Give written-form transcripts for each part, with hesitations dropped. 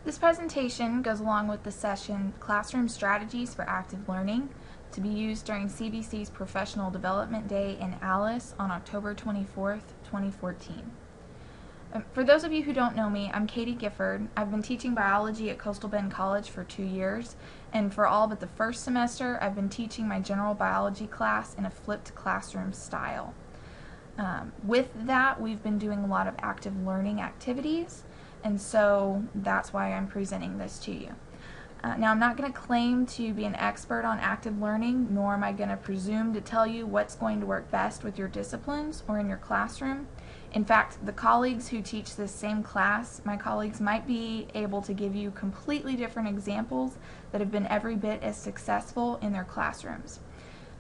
This presentation goes along with the session Classroom Strategies for Active Learning to be used during CBC's Professional Development Day in Alice on October 24th, 2014. For those of you who don't know me, I'm Katie Gifford. I've been teaching biology at Coastal Bend College for 2 years, and for all but the first semester, I've been teaching my general biology class in a flipped classroom style. With that, we've been doing a lot of active learning activities, and so that's why I'm presenting this to you. Now, I'm not going to claim to be an expert on active learning, nor am I going to presume to tell you what's going to work best with your disciplines or in your classroom. In fact, the colleagues who teach this same class, my colleagues might be able to give you completely different examples that have been every bit as successful in their classrooms.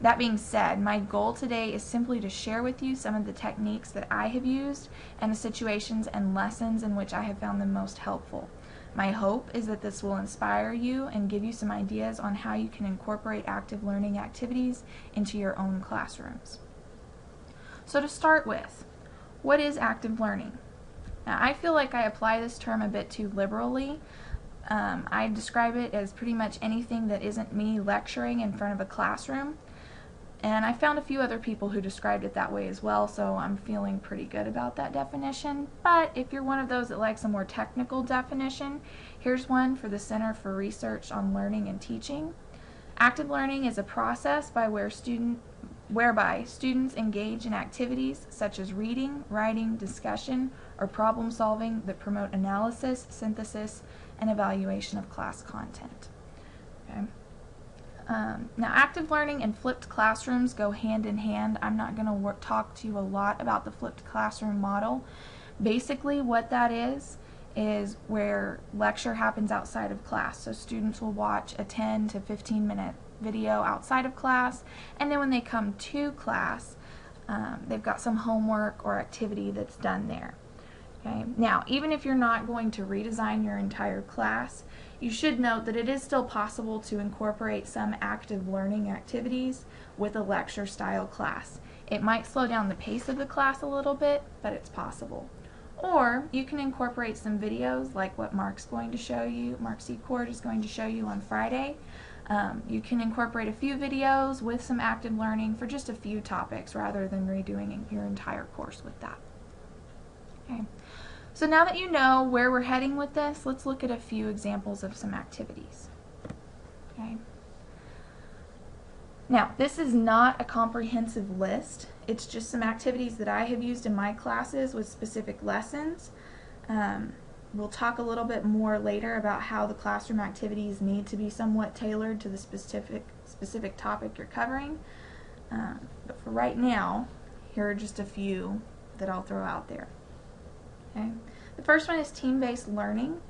That being said, my goal today is simply to share with you some of the techniques that I have used and the situations and lessons in which I have found them most helpful. My hope is that this will inspire you and give you some ideas on how you can incorporate active learning activities into your own classrooms. So to start with, what is active learning? Now, I feel like I apply this term a bit too liberally. I describe it as pretty much anything that isn't me lecturing in front of a classroom. And I found a few other people who described it that way as well, so I'm feeling pretty good about that definition. But if you're one of those that likes a more technical definition, here's one for the Center for Research on Learning and Teaching. Active learning is a process whereby students engage in activities such as reading, writing, discussion, or problem solving that promote analysis, synthesis, and evaluation of class content. Okay. Now, active learning and flipped classrooms go hand in hand. I'm not going to talk to you a lot about the flipped classroom model. Basically, what that is where lecture happens outside of class. So students will watch a 10 to 15 minute video outside of class, and then when they come to class, they've got some homework or activity that's done there. Okay. Now, even if you're not going to redesign your entire class, you should note that it is still possible to incorporate some active learning activities with a lecture style class. It might slow down the pace of the class a little bit, but it's possible. Or you can incorporate some videos like what Mark Secord is going to show you on Friday. You can incorporate a few videos with some active learning for just a few topics rather than redoing your entire course with that. Okay. So now that you know where we're heading with this, let's look at a few examples of some activities. Okay. Now, this is not a comprehensive list. It's just some activities that I have used in my classes with specific lessons. We'll talk a little bit more later about how the classroom activities need to be somewhat tailored to the specific topic you're covering. But for right now, here are just a few that I'll throw out there. Okay. The first one is team-based learning.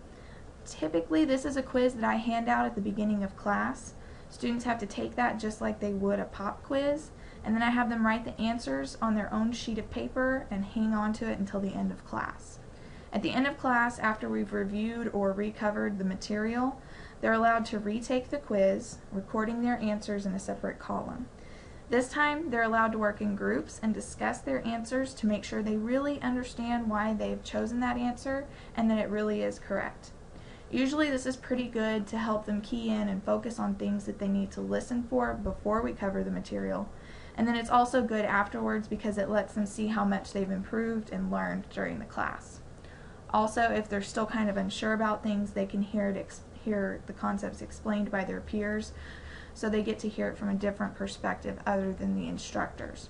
Typically, this is a quiz that I hand out at the beginning of class. Students have to take that just like they would a pop quiz, and then I have them write the answers on their own sheet of paper and hang on to it until the end of class. At the end of class, after we've reviewed or recovered the material, they're allowed to retake the quiz, recording their answers in a separate column. This time, they're allowed to work in groups and discuss their answers to make sure they really understand why they've chosen that answer and that it really is correct. Usually, this is pretty good to help them key in and focus on things that they need to listen for before we cover the material. And then it's also good afterwards because it lets them see how much they've improved and learned during the class. Also, if they're still kind of unsure about things, they can hear the concepts explained by their peers, so they get to hear it from a different perspective other than the instructors.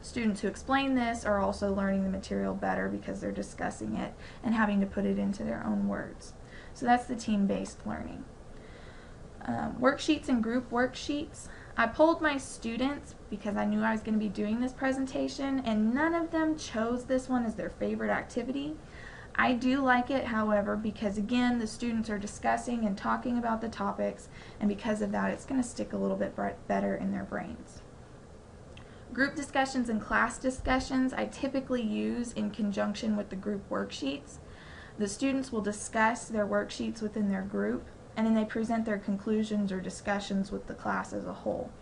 Students who explain this are also learning the material better because they're discussing it and having to put it into their own words. So that's the team-based learning. Worksheets and group worksheets. I polled my students because I knew I was going to be doing this presentation, and none of them chose this one as their favorite activity. I do like it, however, because again, the students are discussing and talking about the topics, and because of that, it's going to stick a little bit better in their brains. Group discussions and class discussions I typically use in conjunction with the group worksheets. The students will discuss their worksheets within their group, and then they present their conclusions or discussions with the class as a whole.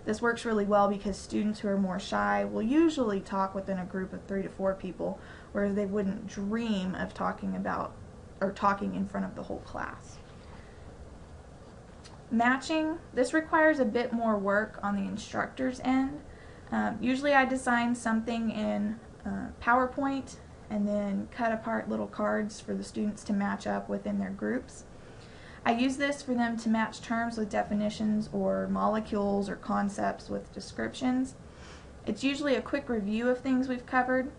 This works really well because students who are more shy will usually talk within a group of 3 to 4 people, whereas they wouldn't dream of talking about or talking in front of the whole class. Matching, this requires a bit more work on the instructor's end. Usually I design something in PowerPoint and then cut apart little cards for the students to match up within their groups. I use this for them to match terms with definitions or molecules or concepts with descriptions. It's usually a quick review of things we've covered,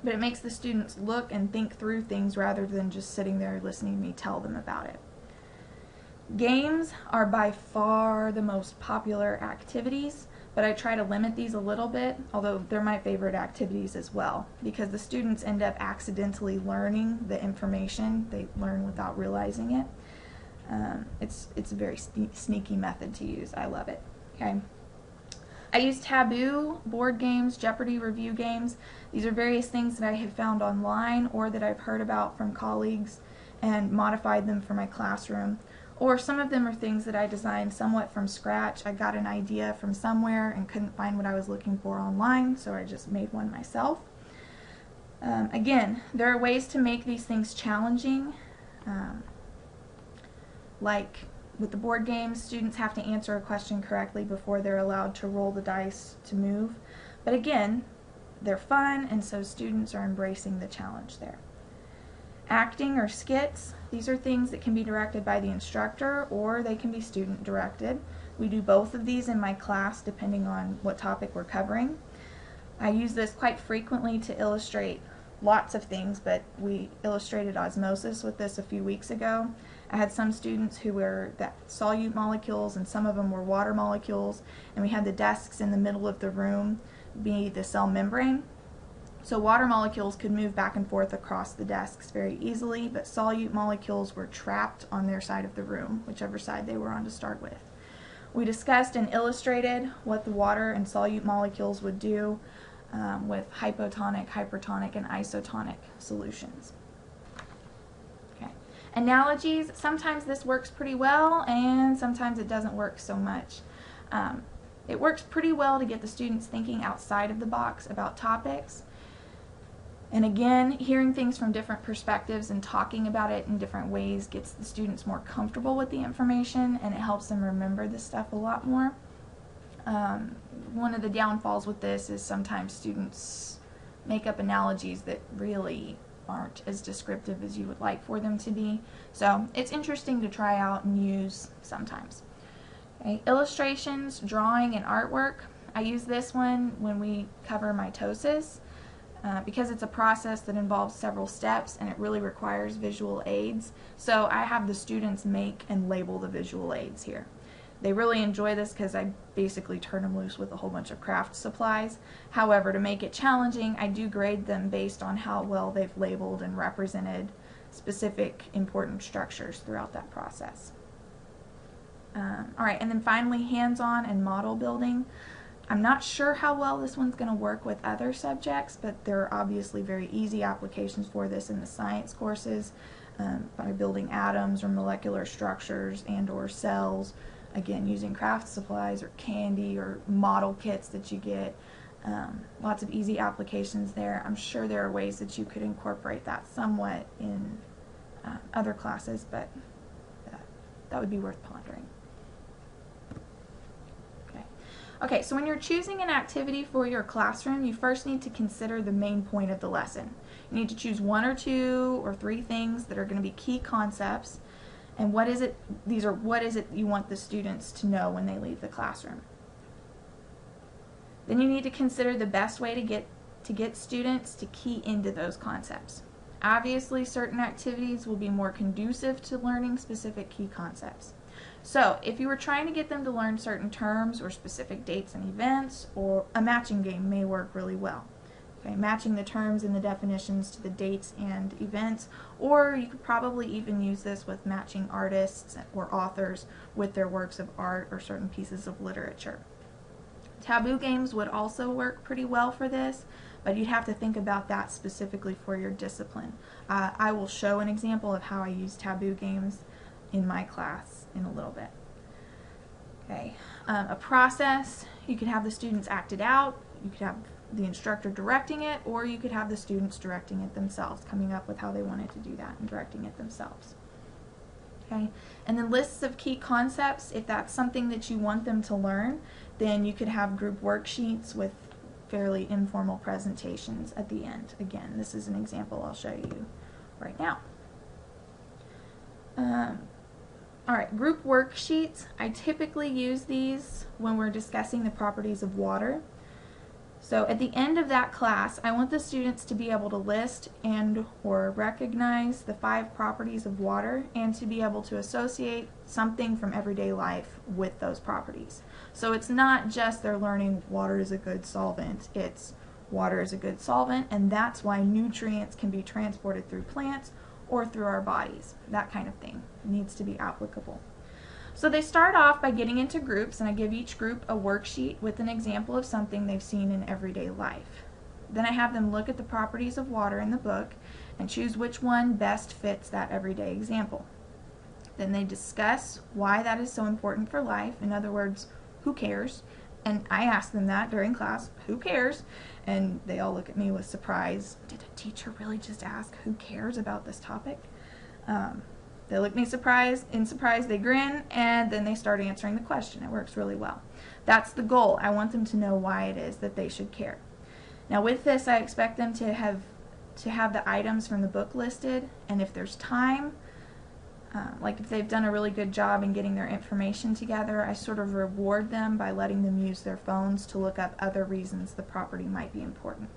but it makes the students look and think through things rather than just sitting there listening to me tell them about it. Games are by far the most popular activities, but I try to limit these a little bit, although they're my favorite activities as well, because the students end up accidentally learning the information. They learn without realizing it. It's a very sneaky method to use. I love it. Okay. I use Taboo, board games, Jeopardy review games. These are various things that I have found online or that I've heard about from colleagues and modified them for my classroom. Or some of them are things that I designed somewhat from scratch. I got an idea from somewhere and couldn't find what I was looking for online, so I just made one myself. Again, there are ways to make these things challenging. Like with the board games, students have to answer a question correctly before they're allowed to roll the dice to move. But again, they're fun, and so students are embracing the challenge there. Acting or skits, these are things that can be directed by the instructor or they can be student directed. We do both of these in my class depending on what topic we're covering. I use this quite frequently to illustrate lots of things, but we illustrated osmosis with this a few weeks ago. I had some students who were solute molecules and some of them were water molecules, and we had the desks in the middle of the room be the cell membrane. So water molecules could move back and forth across the desks very easily, but solute molecules were trapped on their side of the room, whichever side they were on to start with. We discussed and illustrated what the water and solute molecules would do with hypotonic, hypertonic, and isotonic solutions. Okay. Analogies, sometimes this works pretty well and sometimes it doesn't work so much. It works pretty well to get the students thinking outside of the box about topics. And again, hearing things from different perspectives and talking about it in different ways gets the students more comfortable with the information, and it helps them remember this stuff a lot more. One of the downfalls with this is sometimes students make up analogies that really aren't as descriptive as you would like for them to be. So it's interesting to try out and use sometimes. Okay. Illustrations, drawing, and artwork. I use this one when we cover mitosis. Because it's a process that involves several steps and it really requires visual aids. So I have the students make and label the visual aids here. They really enjoy this because I basically turn them loose with a whole bunch of craft supplies. However, to make it challenging, I do grade them based on how well they've labeled and represented specific important structures throughout that process. Alright, and then finally hands-on and model building. I'm not sure how well this one's going to work with other subjects, but there are obviously very easy applications for this in the science courses by building atoms or molecular structures and or cells, again using craft supplies or candy or model kits that you get. Lots of easy applications there. I'm sure there are ways that you could incorporate that somewhat in other classes, but that would be worth pondering. Okay, so when you're choosing an activity for your classroom, you first need to consider the main point of the lesson. You need to choose 1 or 2 or 3 things that are going to be key concepts, and what is it you want the students to know when they leave the classroom. Then you need to consider the best way to get students to key into those concepts. Obviously, certain activities will be more conducive to learning specific key concepts. So, if you were trying to get them to learn certain terms or specific dates and events, or a matching game may work really well. Okay, matching the terms and the definitions to the dates and events, or you could probably even use this with matching artists or authors with their works of art or certain pieces of literature. Taboo games would also work pretty well for this, but you'd have to think about that specifically for your discipline. I will show an example of how I use taboo games in my class in a little bit. Okay, a process, you could have the students act it out, you could have the instructor directing it, or you could have the students directing it themselves, coming up with how they wanted to do that and directing it themselves. Okay, and then lists of key concepts. If that's something that you want them to learn, then you could have group worksheets with fairly informal presentations at the end. Again, this is an example I'll show you right now. Alright, group worksheets. I typically use these when we're discussing the properties of water. So at the end of that class, I want the students to be able to list and or recognize the 5 properties of water and to be able to associate something from everyday life with those properties. So it's not just they're learning water is a good solvent, it's water is a good solvent, and that's why nutrients can be transported through plants or through our bodies. That kind of thing needs to be applicable. So they start off by getting into groups, and I give each group a worksheet with an example of something they've seen in everyday life. Then I have them look at the properties of water in the book and choose which one best fits that everyday example. Then they discuss why that is so important for life. In other words, who cares? And I ask them that during class, who cares? And they all look at me with surprise. Did a teacher really just ask who cares about this topic? They look at me surprised. In surprise, they grin, and then they start answering the question. It works really well. That's the goal. I want them to know why it is that they should care. Now with this, I expect them to have the items from the book listed, and if there's time, like if they've done a really good job in getting their information together, I sort of reward them by letting them use their phones to look up other reasons the property might be important.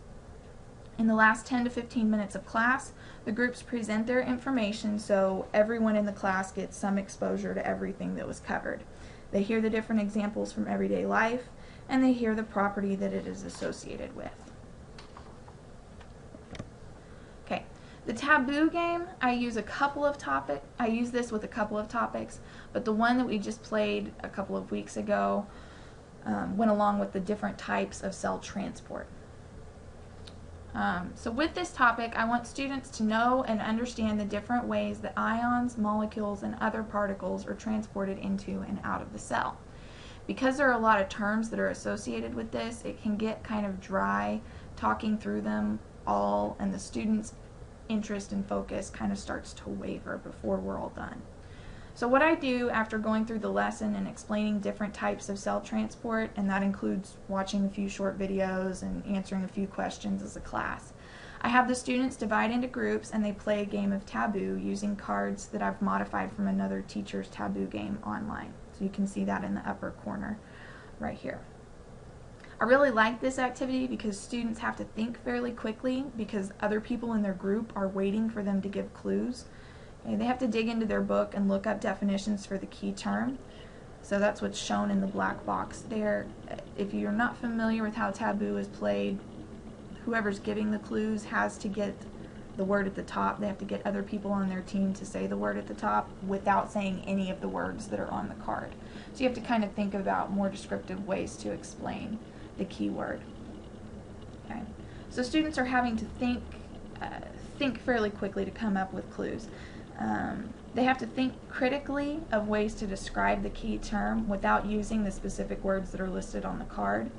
In the last 10 to 15 minutes of class, the groups present their information so everyone in the class gets some exposure to everything that was covered. They hear the different examples from everyday life, and they hear the property that it is associated with. Okay, the taboo game, I use this with a couple of topics, but the one that we just played a couple of weeks ago went along with the different types of cell transport. So with this topic, I want students to know and understand the different ways that ions, molecules, and other particles are transported into and out of the cell. Because there are a lot of terms that are associated with this, it can get kind of dry talking through them all, and the students' interest and focus kind of starts to waver before we're all done. So what I do after going through the lesson and explaining different types of cell transport, and that includes watching a few short videos and answering a few questions as a class, I have the students divide into groups and they play a game of taboo using cards that I've modified from another teacher's taboo game online. So you can see that in the upper corner right here. I really like this activity because students have to think fairly quickly because other people in their group are waiting for them to give clues. They have to dig into their book and look up definitions for the key term. So that's what's shown in the black box there. If you're not familiar with how taboo is played, whoever's giving the clues has to get the word at the top. They have to get other people on their team to say the word at the top without saying any of the words that are on the card. So you have to kind of think about more descriptive ways to explain the key word. Okay. So students are having to think fairly quickly to come up with clues. They have to think critically of ways to describe the key term without using the specific words that are listed on the card.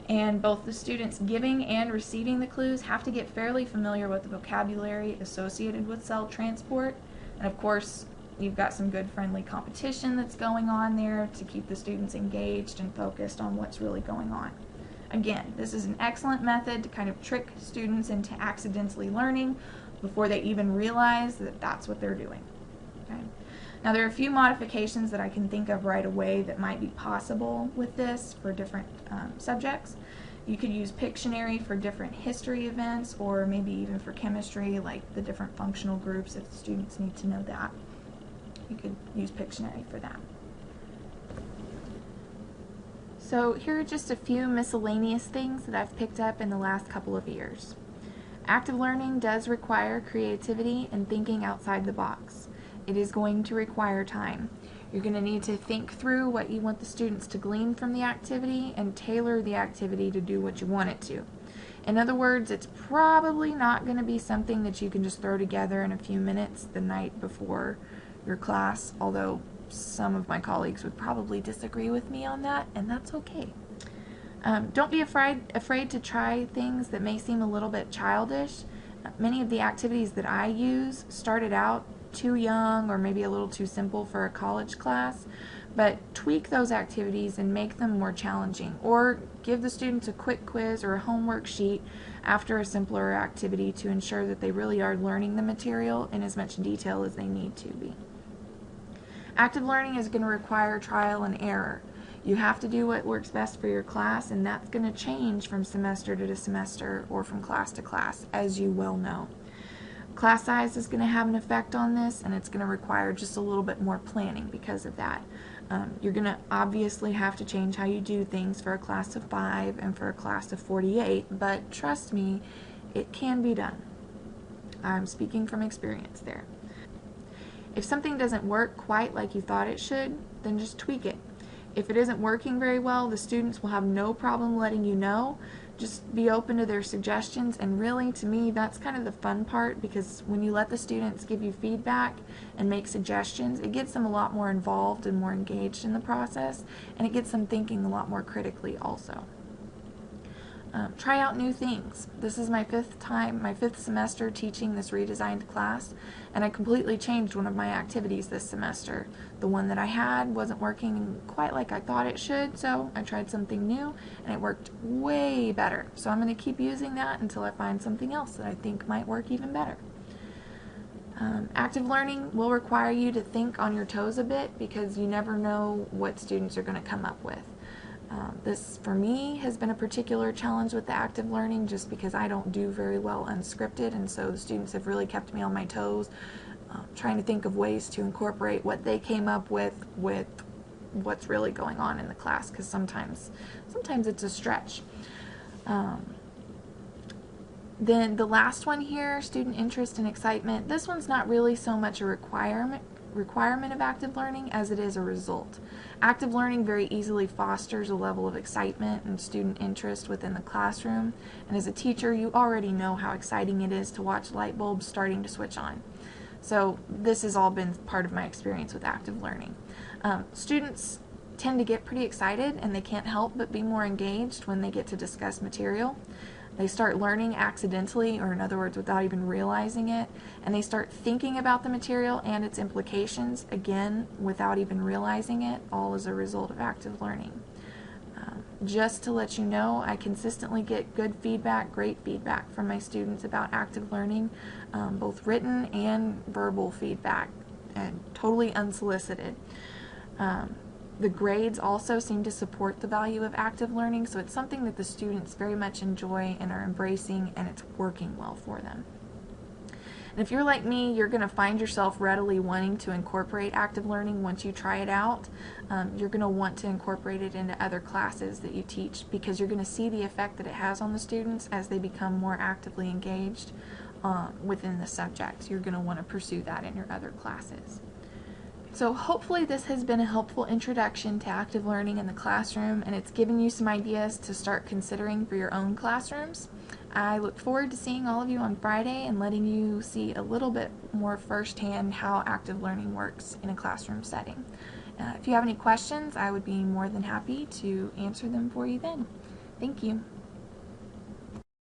And both the students giving and receiving the clues have to get fairly familiar with the vocabulary associated with cell transport. And of course, you've got some good friendly competition that's going on there to keep the students engaged and focused on what's really going on. Again, this is an excellent method to kind of trick students into accidentally learning before they even realize that that's what they're doing. Okay. Now there are a few modifications that I can think of right away that might be possible with this for different subjects. You could use Pictionary for different history events, or maybe even for chemistry, like the different functional groups if the students need to know that. You could use Pictionary for that. So here are just a few miscellaneous things that I've picked up in the last couple of years. Active learning does require creativity and thinking outside the box. It is going to require time. You're going to need to think through what you want the students to glean from the activity and tailor the activity to do what you want it to. In other words, it's probably not going to be something that you can just throw together in a few minutes the night before your class, although some of my colleagues would probably disagree with me on that, and that's okay. Don't be afraid to try things that may seem a little bit childish. Many of the activities that I use started out too young or maybe a little too simple for a college class, but tweak those activities and make them more challenging, or give the students a quick quiz or a homework sheet after a simpler activity to ensure that they really are learning the material in as much detail as they need to be. Active learning is going to require trial and error. You have to do what works best for your class, and that's going to change from semester to semester or from class to class, as you well know. Class size is going to have an effect on this, and it's going to require just a little bit more planning because of that. You're going to obviously have to change how you do things for a class of 5 and for a class of 48, but trust me, it can be done. I'm speaking from experience there. If something doesn't work quite like you thought it should, then just tweak it. If it isn't working very well, the students will have no problem letting you know. Just be open to their suggestions, and really, to me, that's kind of the fun part, because when you let the students give you feedback and make suggestions, it gets them a lot more involved and more engaged in the process, and it gets them thinking a lot more critically also. Try out new things. This is my fifth semester teaching this redesigned class, and I completely changed one of my activities this semester. The one that I had wasn't working quite like I thought it should, so I tried something new, and it worked way better. So I'm going to keep using that until I find something else that I think might work even better. Active learning will require you to think on your toes a bit, because you never know what students are going to come up with. This, for me, has been a particular challenge with the active learning, just because I don't do very well unscripted, and so the students have really kept me on my toes, trying to think of ways to incorporate what they came up with what's really going on in the class, because sometimes it's a stretch. Then the last one here, student interest and excitement. This one's not really so much a requirement of active learning as it is a result. Active learning very easily fosters a level of excitement and student interest within the classroom, and as a teacher, you already know how exciting it is to watch light bulbs starting to switch on. So this has all been part of my experience with active learning. Students tend to get pretty excited, and they can't help but be more engaged when they get to discuss material. They start learning accidentally, or in other words, without even realizing it, and they start thinking about the material and its implications, again, without even realizing it, all as a result of active learning. Just to let you know, I consistently get good feedback, great feedback from my students about active learning, both written and verbal feedback, and totally unsolicited. The grades also seem to support the value of active learning, so it's something that the students very much enjoy and are embracing, and it's working well for them. And if you're like me, you're going to find yourself readily wanting to incorporate active learning once you try it out. You're going to want to incorporate it into other classes that you teach, because you're going to see the effect that it has on the students as they become more actively engaged within the subject. You're going to want to pursue that in your other classes. So hopefully this has been a helpful introduction to active learning in the classroom, and it's given you some ideas to start considering for your own classrooms. I look forward to seeing all of you on Friday and letting you see a little bit more firsthand how active learning works in a classroom setting. If you have any questions, I would be more than happy to answer them for you then. Thank you.